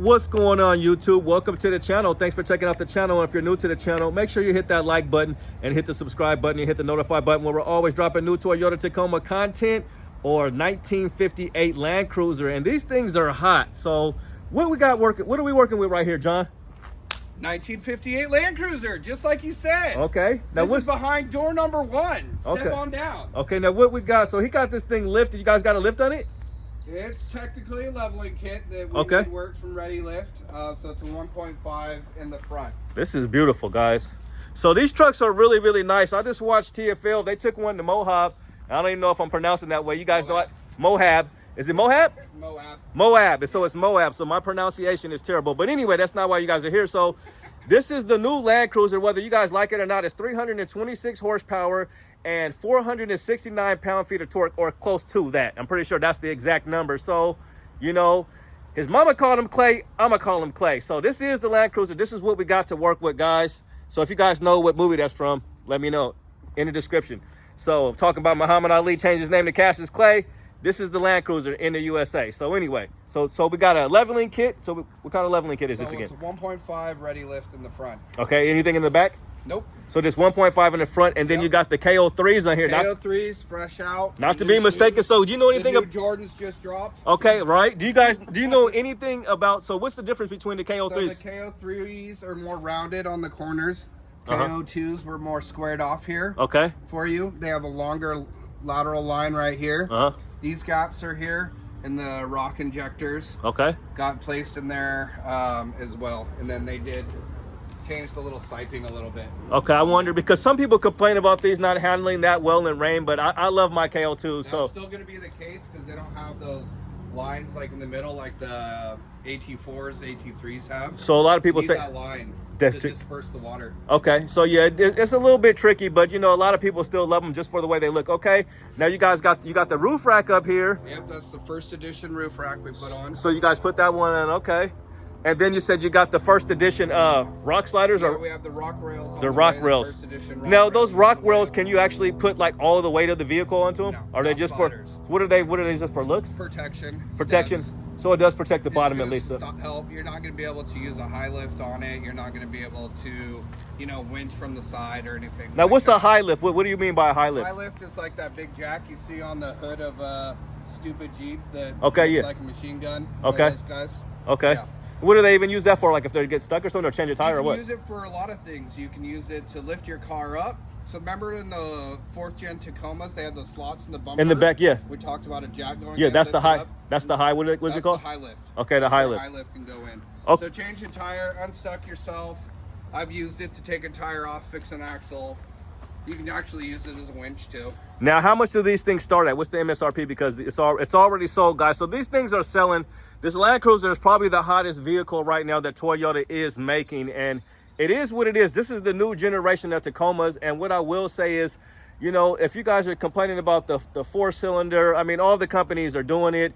What's going on, YouTube? Welcome to the channel. Thanks for checking out the channel. If you're new to the channel, make sure you hit that like button and hit the subscribe button and hit the notify button where we're always dropping new Toyota Tacoma content or 1958 Land Cruiser. And these things are hot. So what we got working? What are we working with right here, John? 1958 Land Cruiser, just like you said. Okay. Now this is behind door number 1. Step on down. Okay, now what we got? So he got this thing lifted. You guys got a lift on it? It's technically a leveling kit that we did work from Ready Lift. So it's a 1.5 in the front. This is beautiful, guys. So these trucks are really, really nice. I just watched TFL. They took one to Moab. I don't even know if I'm pronouncing that way. You guys know what? Moab. Is it Moab? Moab. Moab. So it's Moab. So my pronunciation is terrible. But anyway, that's not why you guys are here. So this is the new Land Cruiser, whether you guys like it or not. It's 326 horsepower and 469 pound-feet of torque, or close to that. I'm pretty sure that's the exact number. So, you know, his mama called him Clay. I'm going to call him Clay. So this is the Land Cruiser. This is what we got to work with, guys. So if you guys know what movie that's from, let me know in the description. So I'm talking about Muhammad Ali changed his name to Cassius Clay. This is the Land Cruiser in the USA. So anyway, so we got a leveling kit. So what kind of leveling kit is this again? It's a 1.5 Ready Lift in the front. Okay, anything in the back? Nope. So just 1.5 in the front, and then you got the KO3s on here. KO3s, fresh out. Not to be mistaken. So do you know anything about Jordans just dropped? Okay, right. Do you know anything about, so what's the difference between the KO3s? So the KO3s are more rounded on the corners. KO2s were more squared off here. Okay. For you. They have a longer lateral line right here. These gaps are here, and the rock injectors got placed in there as well. And then they did change the little siping a little bit. Okay, I wonder, because some people complain about these not handling that well in rain, but I love my KO2s. So it's still going to be the case because they don't have those lines like in the middle like the AT4s, AT3s have. So a lot of people say that line to disperse the water. Okay, so yeah, it's a little bit tricky, but you know, a lot of people still love them just for the way they look. Okay, now you guys got the roof rack up here. Yep, that's the first edition roof rack we put on. So you guys put that one in, okay. And then you said you got the first edition rock sliders, or we have the rock rails. The rock rails. The first edition now those rock rails, can you actually put like all the weight of the vehicle onto them? No, are they just sliders. For what are they? What are they just for looks? Protection. Protection. Steps. So it does protect the bottom at least. Help. You're not going to be able to use a high lift on it. You're not going to be able to, you know, winch from the side or anything. Now, what's a high lift? What do you mean by a high lift? High lift is like that big jack you see on the hood of a stupid Jeep that looks like a machine gun. Okay. Those guys. Okay. Yeah. What do they even use that for? Like if they get stuck or something, or change a tire or what? You can use it for a lot of things. You can use it to lift your car up. So remember in the 4th gen Tacomas, they had those slots in the bumper? In the back, yeah. We talked about a jack going in. Yeah, that's the high. That's the high. What's it called? The high lift. Okay, the high lift. High lift can go in. Okay. So change your tire, unstuck yourself. I've used it to take a tire off, fix an axle. You can actually use it as a winch too. Now, how much do these things start at? What's the MSRP? Because it's already sold, guys. So these things are selling. This Land Cruiser is probably the hottest vehicle right now that Toyota is making, and it is what it is. This is the new generation of Tacomas, and what I will say is, you know, if you guys are complaining about the 4-cylinder, I mean, all the companies are doing it.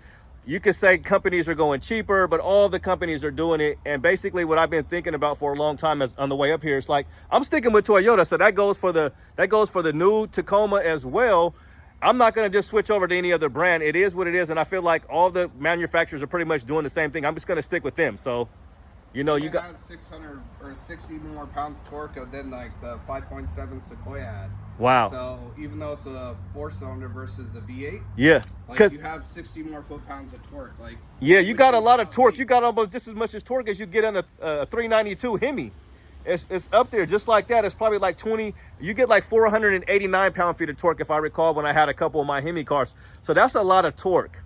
You could say companies are going cheaper, but all the companies are doing it. And basically what I've been thinking about for a long time is on the way up here, it's like, I'm sticking with Toyota. So that goes for the new Tacoma as well. I'm not going to just switch over to any other brand. It is what it is. And I feel like all the manufacturers are pretty much doing the same thing. I'm just going to stick with them. So, you know, you got 600 or 60 more pounds of torque than like the 5.7 Sequoia had. Wow. So even though it's a 4-cylinder versus the V8, yeah, because you have 60 more foot-pounds of torque. Like, yeah, you got a lot of torque. You got almost just as much as torque as you get on a 392 Hemi. It's up there just like that. It's probably like 20. You get like 489 pound-feet of torque, if I recall, when I had a couple of my Hemi cars. So that's a lot of torque.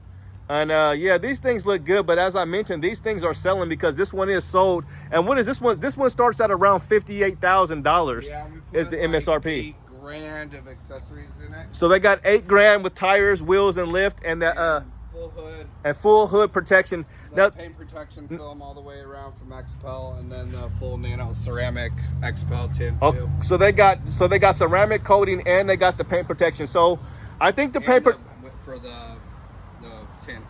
And yeah, these things look good, but as I mentioned, these things are selling because this one is sold. And what is this one? This one starts at around $58,000. Yeah, is the MSRP. $8,000 of accessories in it. So they got $8,000 with tires, wheels, and lift, and that full hood and full hood protection. Now, paint protection film all the way around from XPEL, and then the full nano ceramic XPEL tint too. So they got ceramic coating and they got the paint protection. So I think the paint for the tint.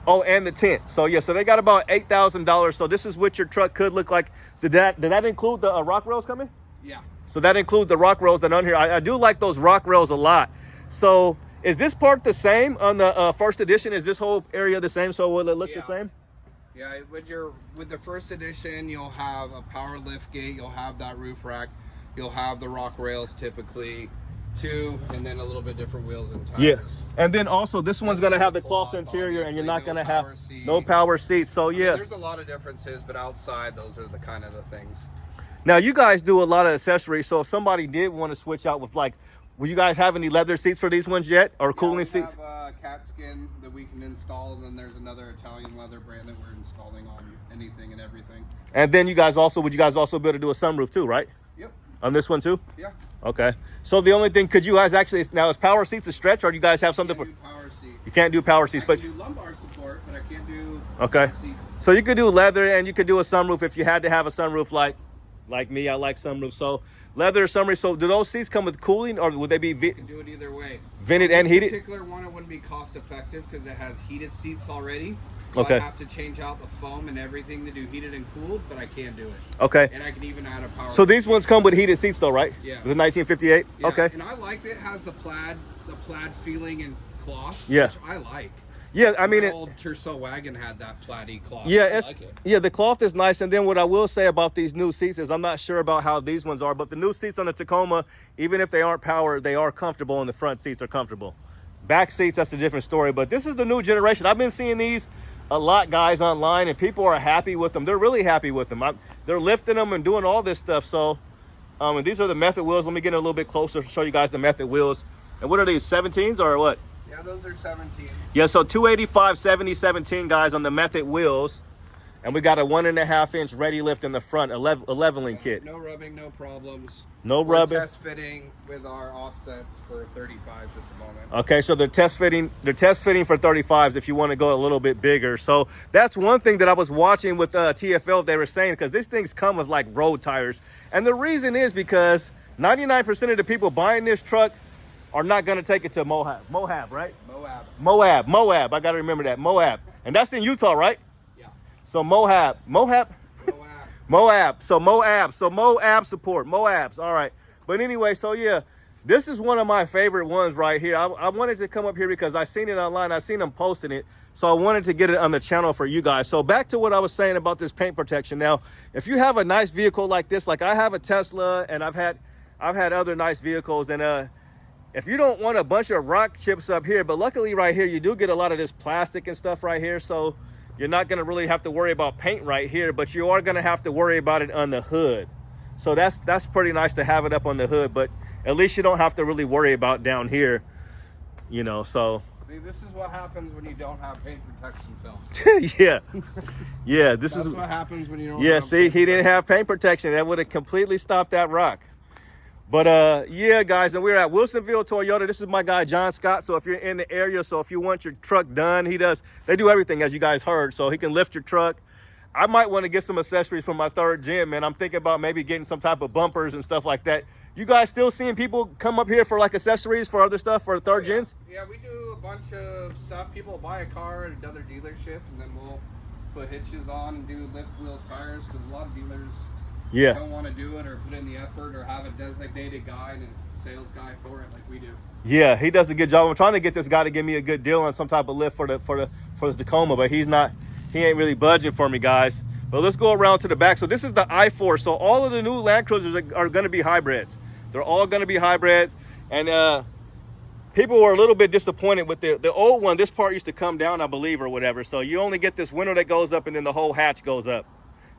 Oh, and the tint. So yeah, so they got about $8,000. So this is what your truck could look like. So did that include the rock rails coming? Yeah. So that includes the rock rails that are on here. I do like those rock rails a lot. So is this part the same on the first edition? Is this whole area the same? So will it look the same? Yeah, with the first edition, you'll have a power lift gate, you'll have that roof rack, you'll have the rock rails typically, too, and then a little bit different wheels and tires. Yeah, and then also this one's gonna have the cloth interior, and you're not gonna have no power seats. So yeah, there's a lot of differences, but outside those are the kind of the things. Now you guys do a lot of accessories, so if somebody did want to switch out with, like, will you guys have any leather seats for these ones yet, or cooling seats? We have cat skin that we can install, and then there's another Italian leather brand that we're installing on anything and everything. And then would you guys also be able to do a sunroof too, right? Yep. On this one too? Yeah. Okay. So the only thing, could you guys actually, now is power seats a stretch, or do you guys have something for power seats? You can't do power seats, I can do lumbar support, but I can't do okay seats. So you could do leather, and you could do a sunroof if you had to have a sunroof. Like me, I like sunroof. So leather sunroof. So do those seats come with cooling, or would they be you can do it either way? Vented and heated? This particular one, it wouldn't be cost effective because it has heated seats already. So okay. I have to change out the foam and everything to do heated and cooled, but I can do it. Okay. And I can even add a power. So these ones come with heated seats though, right? Yeah. The 1958? Yeah. Okay. And I like it has the plaid feeling and cloth, yeah. which I like. Yeah, I mean, the old Tercel wagon had that plaid-y cloth. Yeah, yeah, the cloth is nice. And then what I will say about these new seats is I'm not sure about how these ones are, but the new seats on the Tacoma, even if they aren't powered, they are comfortable, and the front seats are comfortable. Back seats, that's a different story. But this is the new generation. I've been seeing these a lot, guys, online, and people are happy with them. They're really happy with them. They're lifting them and doing all this stuff. So, and these are the Method wheels. Let me get a little bit closer to show you guys the Method wheels. And what are these, 17s or what? Yeah, those are 17s. Yeah, so 285 70 17, guys, on the Method wheels. And we got a 1.5-inch ready lift in the front, a leveling kit. No rubbing, no problems. No rubbing. Test fitting with our offsets for 35s at the moment. Okay, so they're test fitting for 35s if you want to go a little bit bigger. So that's one thing that I was watching with TFL. They were saying, because these things come with like road tires. And the reason is because 99% of the people buying this truck are not going to take it to Moab, right? Moab. I got to remember that. Moab. And that's in Utah, right? Yeah. So Moab. So Moab support. Moabs. All right. But anyway, so yeah, this is one of my favorite ones right here. I wanted to come up here because I seen it online. I seen them posting it. So I wanted to get it on the channel for you guys. So back to what I was saying about this paint protection. Now, if you have a nice vehicle like this, like I have a Tesla, and I've had other nice vehicles, and if you don't want a bunch of rock chips up here, but luckily right here, you do get a lot of this plastic and stuff right here. So you're not gonna really have to worry about paint right here, but you are gonna have to worry about it on the hood. So that's pretty nice to have it up on the hood, but at least you don't have to really worry about down here, you know, so. See, this is what happens when you don't have paint protection film. Yeah, That's what happens when you don't have see, he didn't have paint protection. That would have completely stopped that rock. But yeah, guys, and we're at Wilsonville Toyota. This is my guy John Scott. So if you're in the area, so if you want your truck done, they do everything, as you guys heard. So he can lift your truck. I might want to get some accessories for my third gen, man. I'm thinking about maybe getting some type of bumpers and stuff like that. You guys still seeing people come up here for like accessories for other stuff for third gens? Yeah, we do a bunch of stuff. People buy a car at another dealership, and then we'll put hitches on and do lift wheels, tires, because a lot of dealers don't want to do it or put in the effort or have a designated guy and a sales guy for it like we do. Yeah, he does a good job. I'm trying to get this guy to give me a good deal on some type of lift for the Tacoma, but he ain't really budging for me, guys. But let's go around to the back. So this is the i4. So all of the new Land Cruisers are going to be hybrids. They're all going to be hybrids. And people were a little bit disappointed with the old one. This part used to come down, I believe, or whatever. So you only get this window that goes up, and then the whole hatch goes up.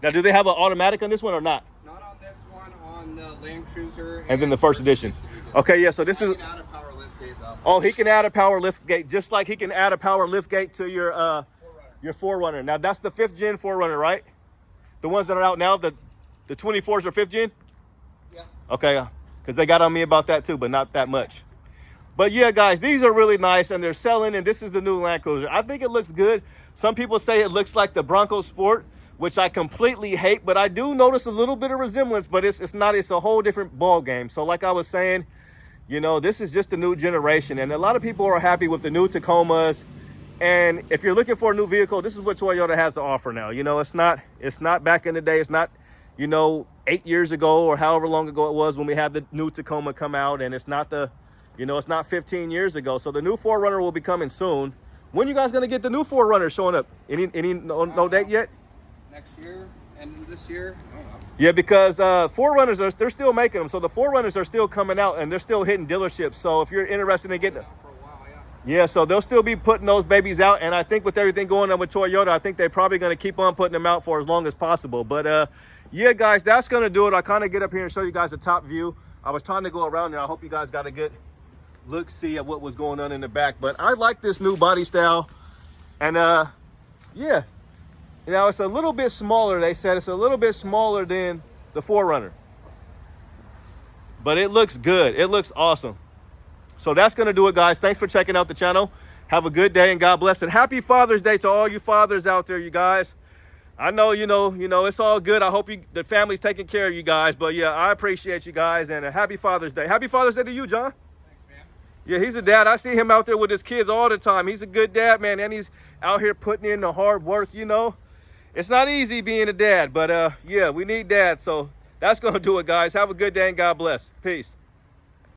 Now, do they have an automatic on this one or not? Not on this one, on the Land Cruiser. And then the first edition. Okay, yeah, so this is... He can add a power lift gate, though. Oh, he can add a power lift gate, just like he can add a power lift gate to your 4Runner. Now, that's the 5th gen 4Runner, right? The ones that are out now, the 24s are 5th gen? Yeah. Okay, because they got on me about that too, but not that much. But yeah, guys, these are really nice, and they're selling, and this is the new Land Cruiser. I think it looks good. Some people say it looks like the Bronco Sport, which I completely hate, but I do notice a little bit of resemblance, but it's a whole different ball game. So like I was saying, you know, this is just a new generation, and a lot of people are happy with the new Tacomas. And if you're looking for a new vehicle, this is what Toyota has to offer now. You know, it's not back in the day. It's not, you know, 8 years ago or however long ago it was when we had the new Tacoma come out, and it's not it's not 15 years ago. So the new 4Runner will be coming soon. When you guys gonna get the new 4Runners showing up? Any no date yet? Next year, end of this year. I don't know. Yeah, because 4Runners they're still making them, so the 4Runners are still coming out and they're still hitting dealerships. So if you're interested in getting them, For a while, yeah, so they'll still be putting those babies out. And I think with everything going on with Toyota, I think they're probably going to keep on putting them out for as long as possible. But yeah, guys, that's going to do it. I kind of get up here and show you guys the top view. I was trying to go around there. I hope you guys got a good look, see at what was going on in the back. But I like this new body style. And yeah, you know, it's a little bit smaller. They said it's a little bit smaller than the 4Runner. But it looks good. It looks awesome. So that's going to do it, guys. Thanks for checking out the channel. Have a good day and God bless. And happy Father's Day to all you fathers out there, you guys. I know, you know, it's all good. I hope the family's taking care of you guys. But yeah, I appreciate you guys. And a happy Father's Day. Happy Father's Day to you, John. Thanks, man. Yeah, he's a dad. I see him out there with his kids all the time. He's a good dad, man. And he's out here putting in the hard work, you know. It's not easy being a dad. But yeah, we need dads. So that's going to do it, guys. Have a good day and God bless. Peace.